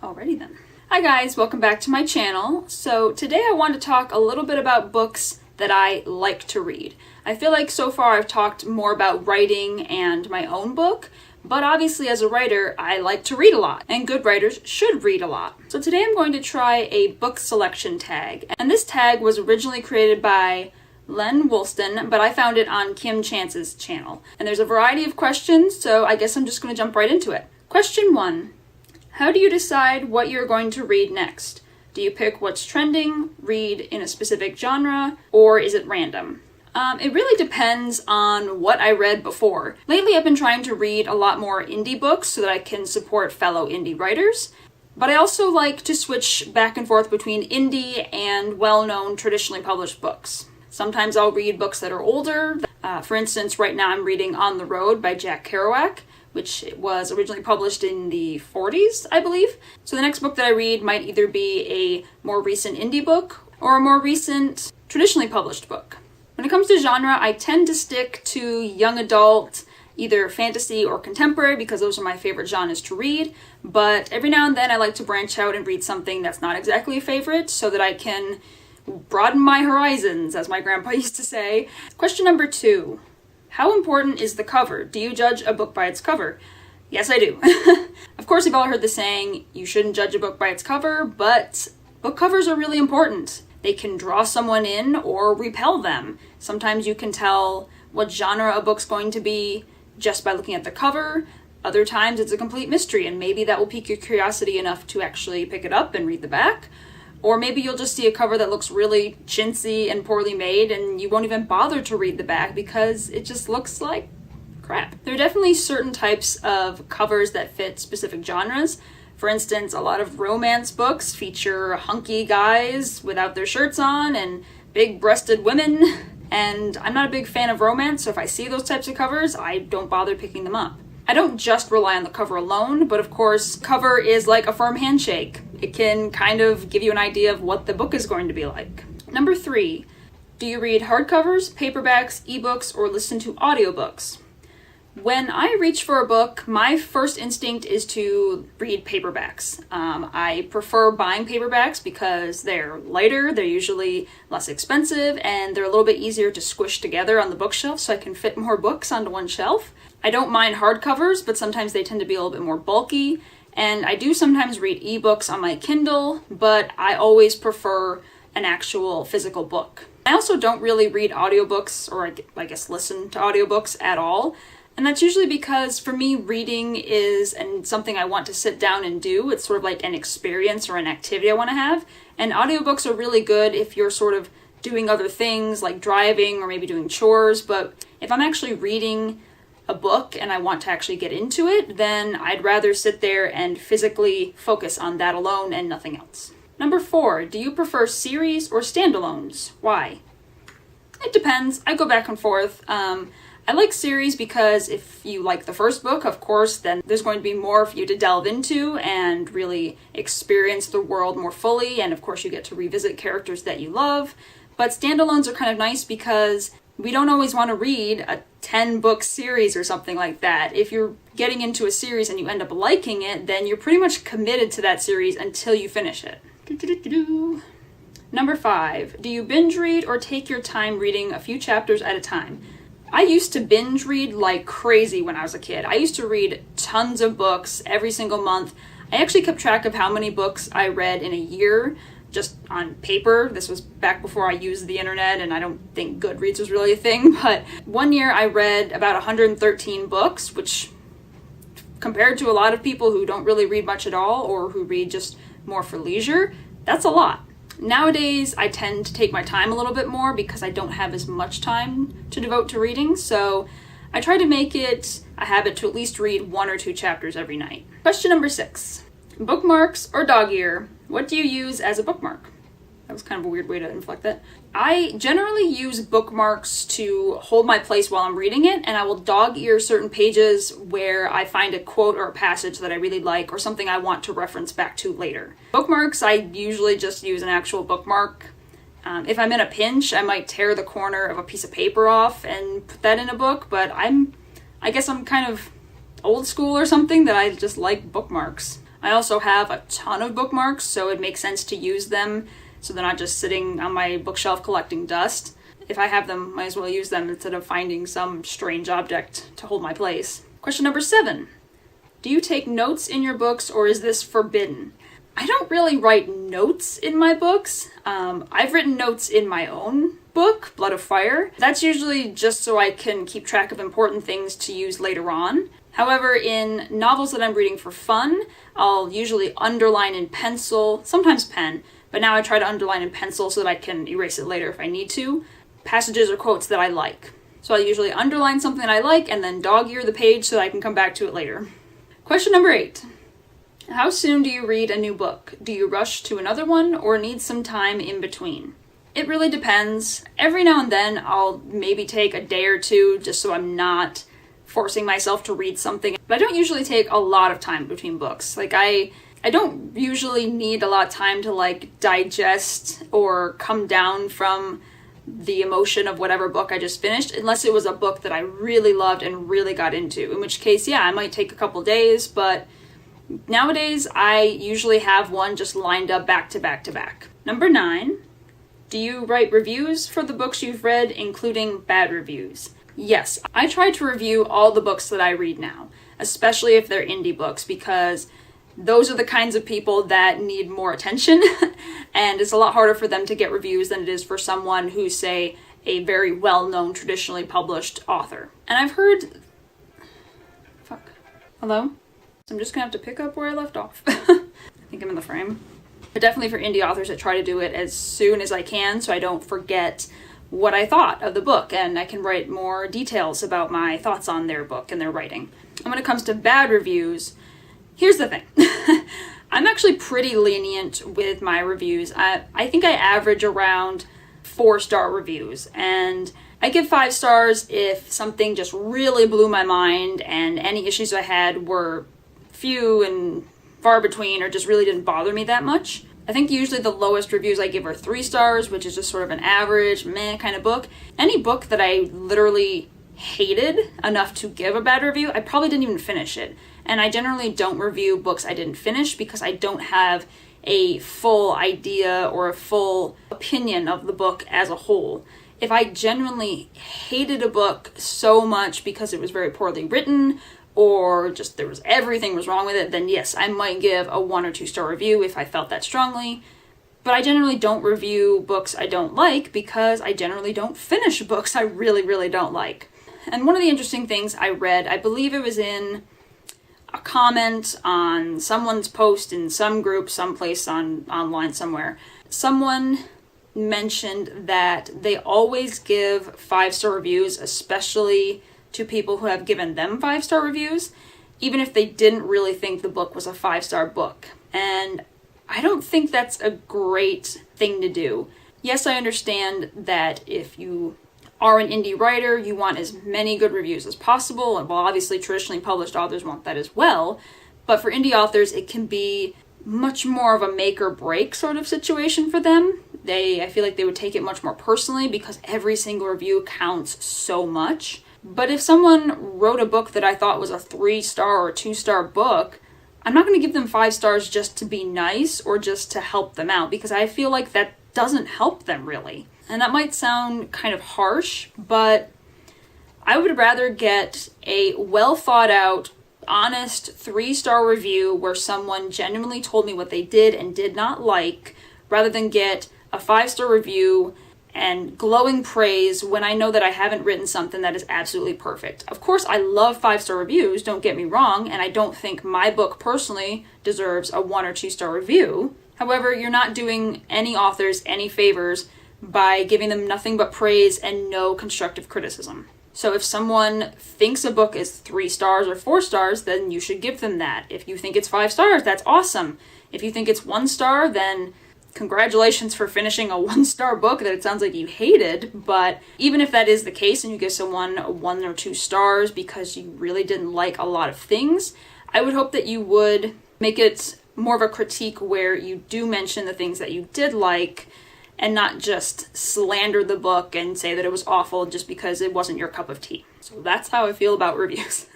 Alrighty then. Hi guys, welcome back to my channel. So today I want to talk a little bit about books that I like to read. I feel like so far I've talked more about writing and my own book, but obviously as a writer I like to read a lot, and good writers should read a lot. So today I'm going to try a book selection tag, and this tag was originally created by Lenn Woolston, but I found it on Kim Chance's channel. And there's a variety of questions, so I guess I'm just going to jump right into it. Question 1. How do you decide what you're going to read next? Do you pick what's trending, read in a specific genre, or is it random? It really depends on what I read before. Lately I've been trying to read a lot more indie books so that I can support fellow indie writers, but I also like to switch back and forth between indie and well-known traditionally published books. Sometimes I'll read books that are older. For instance, right now I'm reading On the Road by Jack Kerouac, which was originally published in the 40s, I believe. So the next book that I read might either be a more recent indie book or a more recent traditionally published book. When it comes to genre, I tend to stick to young adult, either fantasy or contemporary, because those are my favorite genres to read. But every now and then I like to branch out and read something that's not exactly a favorite so that I can broaden my horizons, as my grandpa used to say. Question number 2. How important is the cover? Do you judge a book by its cover? Yes, I do. Of course, you've all heard the saying, you shouldn't judge a book by its cover, but book covers are really important. They can draw someone in or repel them. Sometimes you can tell what genre a book's going to be just by looking at the cover. Other times it's a complete mystery, and maybe that will pique your curiosity enough to actually pick it up and read the back. Or maybe you'll just see a cover that looks really chintzy and poorly made and you won't even bother to read the back because it just looks like crap. There are definitely certain types of covers that fit specific genres. For instance, a lot of romance books feature hunky guys without their shirts on and big-breasted women. And I'm not a big fan of romance, so if I see those types of covers, I don't bother picking them up. I don't just rely on the cover alone, but of course, cover is like a firm handshake. It can kind of give you an idea of what the book is going to be like. Number 3, do you read hardcovers, paperbacks, ebooks, or listen to audiobooks? When I reach for a book, my first instinct is to read paperbacks. I prefer buying paperbacks because they're lighter, they're usually less expensive, and they're a little bit easier to squish together on the bookshelf so I can fit more books onto one shelf. I don't mind hardcovers, but sometimes they tend to be a little bit more bulky, and I do sometimes read ebooks on my Kindle, but I always prefer an actual physical book. I also don't really read audiobooks, or I guess listen to audiobooks at all. And that's usually because for me, reading is something I want to sit down and do. It's sort of like an experience or an activity I want to have. And audiobooks are really good if you're sort of doing other things like driving or maybe doing chores. But if I'm actually reading a book and I want to actually get into it, then I'd rather sit there and physically focus on that alone and nothing else. Number 4, do you prefer series or standalones? Why? It depends. I go back and forth. I like series because if you like the first book, of course, then there's going to be more for you to delve into and really experience the world more fully. And of course, you get to revisit characters that you love. But standalones are kind of nice because we don't always want to read a 10-book series or something like that. If you're getting into a series and you end up liking it, then you're pretty much committed to that series until you finish it. Number 5, do you binge read or take your time reading a few chapters at a time? I used to binge read like crazy when I was a kid. I used to read tons of books every single month. I actually kept track of how many books I read in a year, just on paper. This was back before I used the internet, and I don't think Goodreads was really a thing, but one year I read about 113 books, which compared to a lot of people who don't really read much at all or who read just more for leisure, that's a lot. Nowadays, I tend to take my time a little bit more because I don't have as much time to devote to reading, so I try to make it a habit to at least read 1 or 2 chapters every night. Question number 6. Bookmarks or dog ear? What do you use as a bookmark? That was kind of a weird way to inflect that. I generally use bookmarks to hold my place while I'm reading it, and I will dog ear certain pages where I find a quote or a passage that I really like or something I want to reference back to later. Bookmarks, I usually just use an actual bookmark. If I'm in a pinch, I might tear the corner of a piece of paper off and put that in a book, but I guess I'm kind of old school or something that I just like bookmarks. I also have a ton of bookmarks, so it makes sense to use them so they're not just sitting on my bookshelf collecting dust. If I have them, might as well use them instead of finding some strange object to hold my place. Question number 7. Do you take notes in your books, or is this forbidden? I don't really write notes in my books. I've written notes in my own book, Blood of Fire. That's usually just so I can keep track of important things to use later on. However, in novels that I'm reading for fun, I'll usually underline in pencil, sometimes pen, but now I try to underline in pencil so that I can erase it later if I need to, passages or quotes that I like. So I usually underline something that I like and then dog-ear the page so that I can come back to it later. Question number 8. How soon do you read a new book? Do you rush to another one or need some time in between? It really depends. Every now and then I'll maybe take a day or two just so I'm not forcing myself to read something. But I don't usually take a lot of time between books. I don't usually need a lot of time to digest or come down from the emotion of whatever book I just finished, unless it was a book that I really loved and really got into, in which case, yeah, I might take a couple days, but nowadays I usually have one just lined up back to back to back. Number 9, do you write reviews for the books you've read, including bad reviews? Yes, I try to review all the books that I read now, especially if they're indie books, because those are the kinds of people that need more attention, and it's a lot harder for them to get reviews than it is for someone who's, say, a very well-known, traditionally published author. And I've heard... Hello? So I'm just gonna have to pick up where I left off. I think I'm in the frame. But definitely for indie authors, I try to do it as soon as I can so I don't forget what I thought of the book, and I can write more details about my thoughts on their book and their writing. And when it comes to bad reviews, here's the thing. I'm actually pretty lenient with my reviews. I think I average around 4-star reviews, and I give 5 stars if something just really blew my mind and any issues I had were few and far between or just really didn't bother me that much. I think usually the lowest reviews I give are 3 stars, which is just sort of an average, meh kind of book. Any book that I literally hated enough to give a bad review, I probably didn't even finish it. And I generally don't review books I didn't finish because I don't have a full idea or a full opinion of the book as a whole. If I genuinely hated a book so much because it was very poorly written or just everything was wrong with it, then yes, I might give a 1 or 2 star review if I felt that strongly. But I generally don't review books I don't like because I generally don't finish books I really, really don't like. And one of the interesting things I read, I believe it was in a comment on someone's post in some group, someplace online somewhere. Someone mentioned that they always give 5-star reviews, especially to people who have given them 5-star reviews, even if they didn't really think the book was a 5-star book. And I don't think that's a great thing to do. Yes, I understand that if you are an indie writer, you want as many good reviews as possible, and well, obviously traditionally published authors want that as well, but for indie authors, it can be much more of a make or break sort of situation for them. I feel like they would take it much more personally because every single review counts so much. But if someone wrote a book that I thought was a 3-star or 2-star book, I'm not going to give them 5 stars just to be nice or just to help them out, because I feel like that doesn't help them really. And that might sound kind of harsh, but I would rather get a well thought out, honest 3-star review where someone genuinely told me what they did and did not like, rather than get a 5-star review and glowing praise when I know that I haven't written something that is absolutely perfect. Of course, I love 5-star reviews, don't get me wrong, and I don't think my book personally deserves a 1 or 2-star review. However, you're not doing any authors any favors by giving them nothing but praise and no constructive criticism. So if someone thinks a book is 3 stars or 4 stars, then you should give them that. If you think it's 5 stars, that's awesome. If you think it's 1 star, then congratulations for finishing a 1-star book that it sounds like you hated. But even if that is the case and you give someone a 1 or 2 stars because you really didn't like a lot of things, I would hope that you would make it more of a critique where you do mention the things that you did like and not just slander the book and say that it was awful just because it wasn't your cup of tea. So that's how I feel about reviews.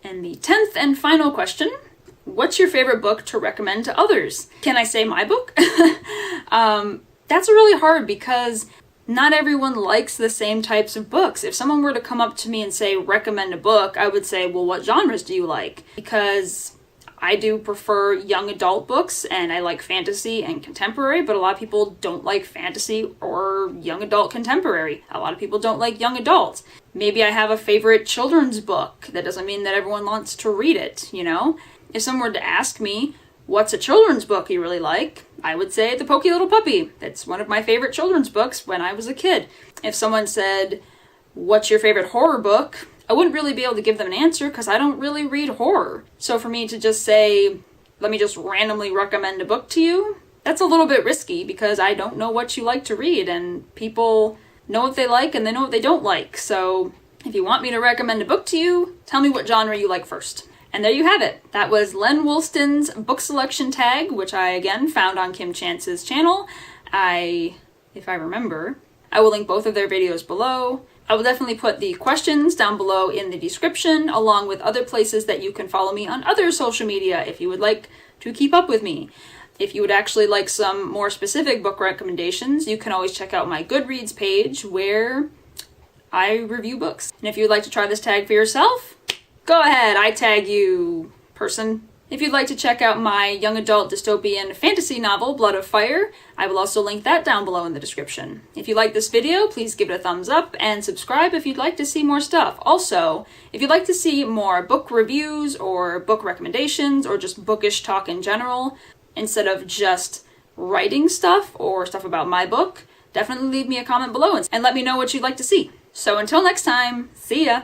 And the 10th and final question, What's your favorite book to recommend to others? Can I say my book? That's really hard because not everyone likes the same types of books. If someone were to come up to me and say, recommend a book, I would say, well, what genres do you like? Because I do prefer young adult books and I like fantasy and contemporary, but a lot of people don't like fantasy or young adult contemporary. A lot of people don't like young adult. Maybe I have a favorite children's book. That doesn't mean that everyone wants to read it, you know? If someone were to ask me, what's a children's book you really like? I would say The Pokey Little Puppy. That's one of my favorite children's books when I was a kid. If someone said, what's your favorite horror book? I wouldn't really be able to give them an answer because I don't really read horror. So for me to just say, let me just randomly recommend a book to you, that's a little bit risky because I don't know what you like to read and people know what they like and they know what they don't like. So if you want me to recommend a book to you, tell me what genre you like first. And there you have it. That was Lenn Woolston's book selection tag, which I again found on Kim Chance's channel. If I remember, I will link both of their videos below. I will definitely put the questions down below in the description, along with other places that you can follow me on other social media if you would like to keep up with me. If you would actually like some more specific book recommendations, you can always check out my Goodreads page where I review books. And if you would like to try this tag for yourself, go ahead, I tag you, person. If you'd like to check out my young adult dystopian fantasy novel, Blood of Fire, I will also link that down below in the description. If you like this video, please give it a thumbs up and subscribe if you'd like to see more stuff. Also, if you'd like to see more book reviews or book recommendations or just bookish talk in general, instead of just writing stuff or stuff about my book, definitely leave me a comment below and let me know what you'd like to see. So until next time, see ya!